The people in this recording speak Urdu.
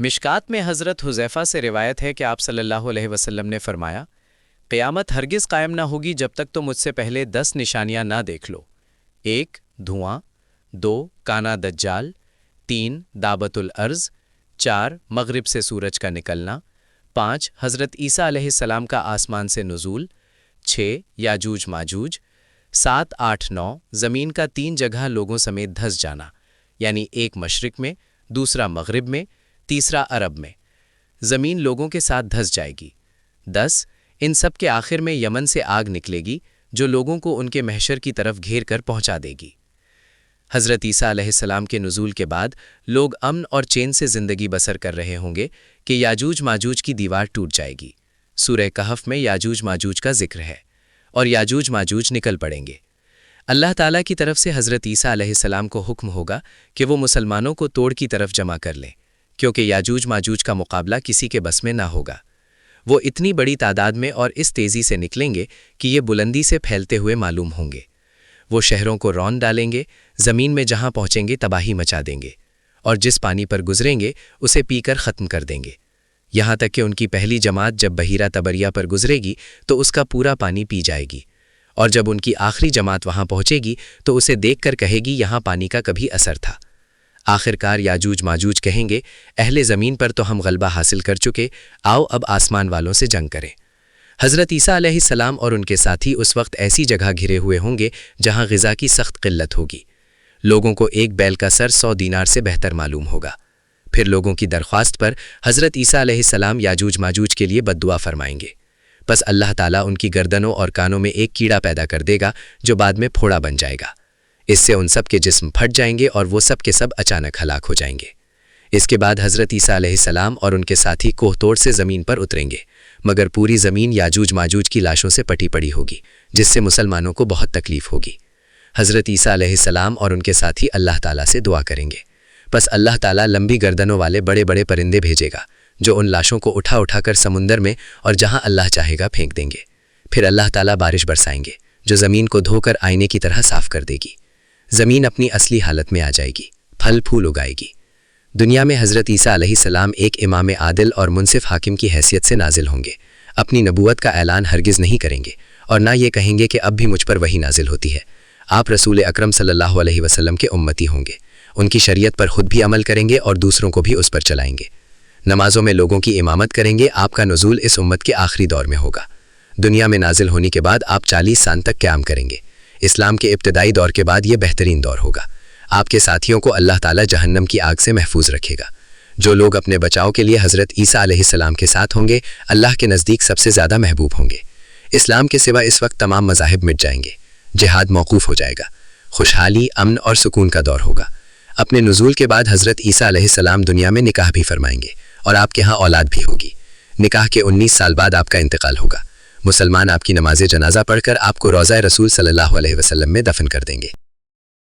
مشکات میں حضرت حذیفہ سے روایت ہے کہ آپ صلی اللہ علیہ وسلم نے فرمایا، قیامت ہرگز قائم نہ ہوگی جب تک تم مجھ سے پہلے 10 نشانیاں نہ دیکھ لو۔ 1 دھواں، 2 کانا دجال، 3 دعوت الارض، 4 مغرب سے سورج کا نکلنا، 5 حضرت عیسیٰ علیہ السلام کا آسمان سے نزول، 6 یاجوج ماجوج، 7 8 9 زمین کا 3 جگہ لوگوں سمیت دھس جانا، یعنی ایک مشرق میں، دوسرا مغرب میں، تیسرا عرب میں۔ زمین لوگوں کے ساتھ دھس جائے گی۔ 10 ان سب کے آخر میں یمن سے آگ نکلے گی جو لوگوں کو ان کے محشر کی طرف گھیر کر پہنچا دے گی۔ حضرت عیسیٰ علیہ السلام کے نزول کے بعد لوگ امن اور چین سے زندگی بسر کر رہے ہوں گے کہ یاجوج ماجوج کی دیوار ٹوٹ جائے گی۔ سورہ کہف میں یاجوج ماجوج کا ذکر ہے اور یاجوج ماجوج نکل پڑیں گے۔ اللہ تعالیٰ کی طرف سے حضرت عیسیٰ علیہ السلام کو حکم ہوگا کہ وہ مسلمانوں کو توڑ کی طرف جمع کر لیں، کیونکہ یاجوج ماجوج کا مقابلہ کسی کے بس میں نہ ہوگا۔ وہ اتنی بڑی تعداد میں اور اس تیزی سے نکلیں گے کہ یہ بلندی سے پھیلتے ہوئے معلوم ہوں گے۔ وہ شہروں کو رون ڈالیں گے، زمین میں جہاں پہنچیں گے تباہی مچا دیں گے، اور جس پانی پر گزریں گے اسے پی کر ختم کر دیں گے، یہاں تک کہ ان کی پہلی جماعت جب بحیرہ تبریہ پر گزرے گی تو اس کا پورا پانی پی جائے گی، اور جب ان کی آخری جماعت وہاں پہنچے گی تو اسے دیکھ کر کہے گی یہاں پانی کا کبھی اثر تھا۔ آخرکار یاجوج ماجوج کہیں گے اہل زمین پر تو ہم غلبہ حاصل کر چکے، آؤ اب آسمان والوں سے جنگ کریں۔ حضرت عیسیٰ علیہ السلام اور ان کے ساتھی اس وقت ایسی جگہ گھرے ہوئے ہوں گے جہاں غذا کی سخت قلت ہوگی۔ لوگوں کو ایک بیل کا سر 100 دینار سے بہتر معلوم ہوگا۔ پھر لوگوں کی درخواست پر حضرت عیسیٰ علیہ السلام یاجوج ماجوج کے لیے بد دعا فرمائیں گے، پس اللہ تعالیٰ ان کی گردنوں اور کانوں میں ایک کیڑا پیدا کر دے گا جو بعد میں پھوڑا بن جائے گا۔ اس سے ان سب کے جسم پھٹ جائیں گے اور وہ سب کے سب اچانک ہلاک ہو جائیں گے۔ اس کے بعد حضرت عیسیٰ علیہ السلام اور ان کے ساتھی کوہ توڑ سے زمین پر اتریں گے، مگر پوری زمین یاجوج ماجوج کی لاشوں سے پٹی پڑی ہوگی، جس سے مسلمانوں کو بہت تکلیف ہوگی۔ حضرت عیسیٰ علیہ السلام اور ان کے ساتھی اللہ تعالیٰ سے دعا کریں گے، پس اللہ تعالیٰ لمبی گردنوں والے بڑے بڑے پرندے بھیجے گا جو ان لاشوں کو اٹھا اٹھا کر سمندر میں اور جہاں اللہ چاہے گا پھینک دیں گے۔ پھر اللہ تعالیٰ بارش برسائیں گے جو زمین کو دھو کر آئینے کی طرح صاف کر دے گی۔ زمین اپنی اصلی حالت میں آ جائے گی، پھل پھول اگائے گی۔ دنیا میں حضرت عیسیٰ علیہ السلام ایک امام عادل اور منصف حاکم کی حیثیت سے نازل ہوں گے۔ اپنی نبوت کا اعلان ہرگز نہیں کریں گے اور نہ یہ کہیں گے کہ اب بھی مجھ پر وحی نازل ہوتی ہے۔ آپ رسول اکرم صلی اللہ علیہ وسلم کے امتی ہوں گے، ان کی شریعت پر خود بھی عمل کریں گے اور دوسروں کو بھی اس پر چلائیں گے۔ نمازوں میں لوگوں کی امامت کریں گے۔ آپ کا نزول اس امت کے آخری دور میں ہوگا۔ دنیا میں نازل ہونے کے بعد آپ 40 سال تک قیام کریں گے۔ اسلام کے ابتدائی دور کے بعد یہ بہترین دور ہوگا۔ آپ کے ساتھیوں کو اللہ تعالیٰ جہنم کی آگ سے محفوظ رکھے گا۔ جو لوگ اپنے بچاؤ کے لیے حضرت عیسیٰ علیہ السلام کے ساتھ ہوں گے اللہ کے نزدیک سب سے زیادہ محبوب ہوں گے۔ اسلام کے سوا اس وقت تمام مذاہب مٹ جائیں گے، جہاد موقوف ہو جائے گا، خوشحالی، امن اور سکون کا دور ہوگا۔ اپنے نزول کے بعد حضرت عیسیٰ علیہ السلام دنیا میں نکاح بھی فرمائیں گے اور آپ کے ہاں اولاد بھی ہوگی۔ نکاح کے 19 سال بعد آپ کا انتقال ہوگا۔ مسلمان آپ کی نماز جنازہ پڑھ کر آپ کو روضہ رسول صلی اللہ علیہ وسلم میں دفن کر دیں گے۔